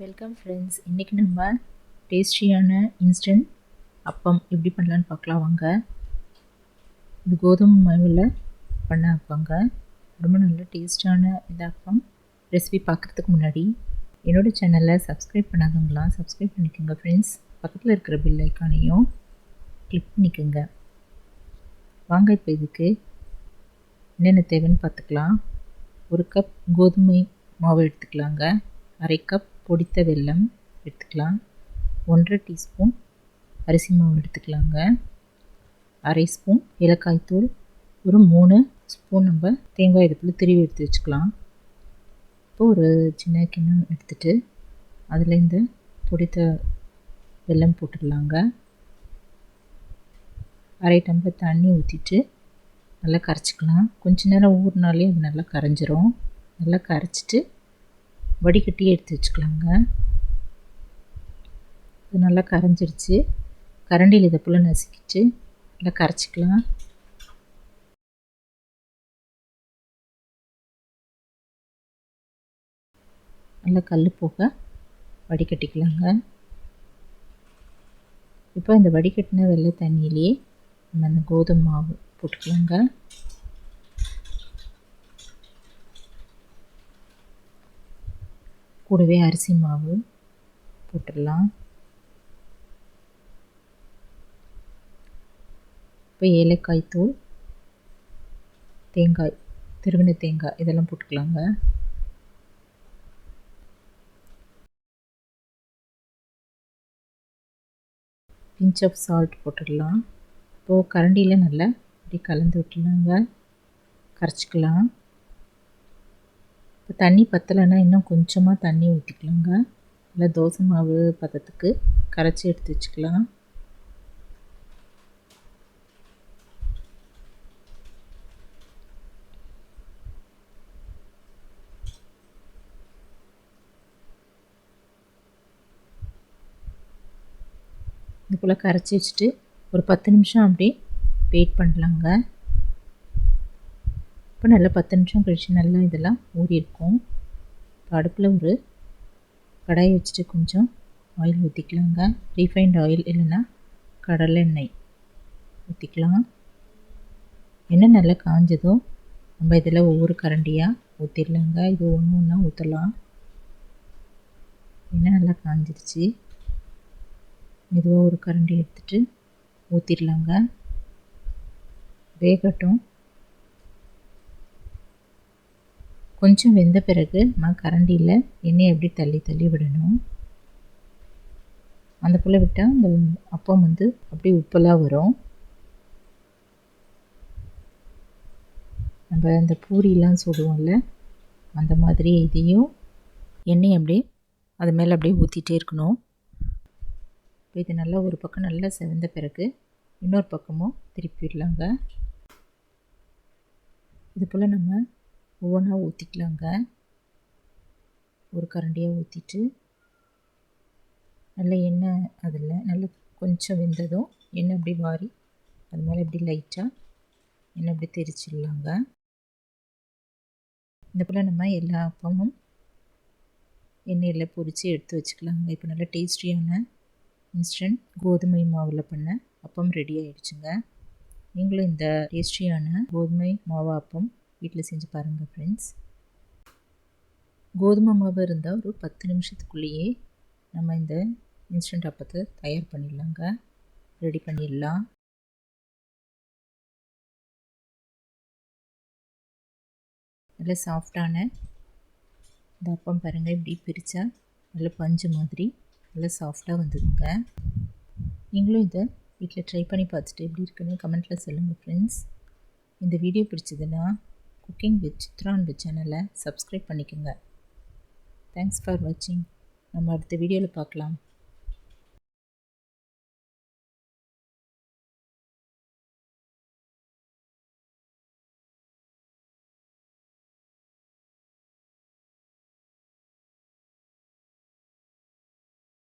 Welcome friends. இன்றைக்கி நம்ம டேஸ்டியான இன்ஸ்டன்ட் அப்பம் எப்படி பண்ணலான்னு பார்க்கலாம் வாங்க. இது கோதுமை மாவில் பண்ண அப்பாங்க. ரொம்ப நல்ல டேஸ்டான இந்த அப்பம் ரெசிபி பார்க்குறதுக்கு முன்னாடி என்னோடய சேனலை சப்ஸ்கிரைப் பண்ணாதவங்களாம் சப்ஸ்கிரைப் பண்ணிக்கோங்க ஃப்ரெண்ட்ஸ். பக்கத்தில் இருக்கிற பெல் ஐக்கானையும் கிளிக் பண்ணிக்கோங்க. வாங்க இப்போ இதுக்கு என்னென்ன தேவைன்னு பார்த்துக்கலாம். ஒரு கப் கோதுமை மாவு எடுத்துக்கலாங்க. அரை கப் பொடித்த வெல்லம் எடுத்துக்கலாம். 1.5 டீஸ்பூன் அரிசி மாவு எடுத்துக்கலாங்க. அரை ஸ்பூன் ஏலக்காய் தூள், ஒரு 3 ஸ்பூன் நம்ம தேங்காய் இதுக்குள்ளே திருவி எடுத்து வச்சுக்கலாம். இப்போது ஒரு சின்ன கிண்ணம் எடுத்துகிட்டு அதில் இந்த பொடித்த வெல்லம் போட்டுடலாங்க. அரை டம்ளர் தண்ணி ஊற்றிட்டு நல்லா கரைச்சிக்கலாம். கொஞ்ச நேரம் ஊறினாலே அது நல்லா கரைஞ்சிரும். நல்லா கரைச்சிட்டு வடிகட்டி எடுத்து வச்சுக்கலாங்க. இது நல்லா கரைஞ்சிருச்சு. கரண்டியில் இதை போல் நசுக்கிட்டு நல்லா கரைச்சிக்கலாம். நல்லா கல் போக வடிகட்டிக்கலாங்க. இப்போ இந்த வடிகட்டின வெள்ளை தண்ணியிலேயே நம்ம அந்த கோதுமை மாவு போட்டுக்கலாங்க. கூடவே அரிசி மாவு போட்டுடலாம். இப்போ ஏலக்காய் தூள், தேங்காய், திருவின தேங்காய் இதெல்லாம் போட்டுக்கலாங்க. பிஞ்ச் ஆஃப் சால்ட் போட்டுடலாம். இப்போது கரண்டியில் நல்லா இப்படி கலந்து விட்டுலாங்க. கரைச்சிக்கலாம். இப்போ தண்ணி பத்தலைன்னா இன்னும் கொஞ்சமாக தண்ணி ஊற்றிக்கலாங்க. இல்லை தோசை மாவு பதத்துக்கு கரைச்சி எடுத்து வச்சுக்கலாம். இது போல் கரைச்சி வச்சுட்டு ஒரு 10 நிமிஷம் அப்படி வெயிட் பண்ணலாங்க. இப்போ நல்லா 10 நிமிஷம் கழிச்சு நல்லா இதெல்லாம் ஊறி இருக்கும். இப்போ அடுப்பில் ஒரு கடாயை வச்சுட்டு கொஞ்சம் ஆயில் ஊற்றிக்கலாங்க. ரீஃபைண்ட் ஆயில் இல்லைன்னா கடலை எண்ணெய் ஊற்றிக்கலாம். எண்ணெய் நல்லா காஞ்சதோ நம்ம இதில் ஒவ்வொரு கரண்டியாக ஊற்றிடலாங்க. இது ஒன்று ஒன்றா ஊற்றலாம். எண்ணெய் நல்லா காஞ்சிருச்சு. மெதுவாக ஒரு கரண்டி எடுத்துகிட்டு ஊற்றிடலாங்க. வேகட்டும். கொஞ்சம் வெந்த பிறகு நான் கரண்டியில் எண்ணெயை எப்படி தள்ளி தள்ளி விடணும். அந்த போல் விட்டால் அந்த அப்பம் அப்படியே உப்பலாக வரும். நம்ம அந்த பூரிலாம் சுடுவோம்ல அந்த மாதிரி இதையும் எண்ணெய் அப்படியே அது மேலே அப்படியே ஊற்றிட்டே இருக்கணும். இப்போ இது நல்லா ஒரு பக்கம் நல்லா செவந்த பிறகு இன்னொரு பக்கமும் திருப்பிடலாங்க. இது போல் நம்ம ஒவ்வொன்றா ஊற்றிக்கலாங்க. ஒரு கரண்டியாக ஊற்றிட்டு நல்ல எண்ணெய் அதில் நல்லா கொஞ்சம் வெந்ததும் எண்ணெய் அப்படி வாரி அது மேலே இப்படி லைட்டாக எண்ணெய் அப்படி தெரிச்சிடலாங்க. இந்த போல் நம்ம எல்லா அப்பமும் எண்ணெயில் பொரித்து எடுத்து வச்சுக்கலாங்க. இப்போ நல்லா டேஸ்டியான இன்ஸ்டன்ட் கோதுமை மாவில் பண்ண அப்பம் ரெடி ஆகிடுச்சுங்க. நீங்களும் இந்த டேஸ்டியான கோதுமை மாவு அப்பம் வீட்டில் செஞ்சு பாருங்கள் ஃப்ரெண்ட்ஸ். கோதுமை மாவு இருந்தால் ஒரு 10 நிமிஷத்துக்குள்ளேயே நம்ம இந்த இன்ஸ்டன்ட் அப்பத்தை தயார் பண்ணிடலாங்க. ரெடி பண்ணிடலாம். நல்ல சாஃப்டான இந்த அப்பம் பாருங்கள். இப்படி பிரித்தா நல்ல பஞ்சு மாதிரி நல்லா சாஃப்டாக வந்ததுங்க. நீங்களும் இதை வீட்டில் ட்ரை பண்ணி பார்த்துட்டு எப்படி இருக்குன்னு கமெண்ட்டில் சொல்லுங்கள் ஃப்ரெண்ட்ஸ். இந்த வீடியோ பிடிச்சதுன்னா குக்கிங் வித் சித்ரா அண்ட் சேனலை சப்ஸ்கிரைப் பண்ணிக்கோங்க. தேங்க்ஸ் ஃபார் வாட்சிங். நம்ம அடுத்த வீடியோவில் பார்க்கலாம்.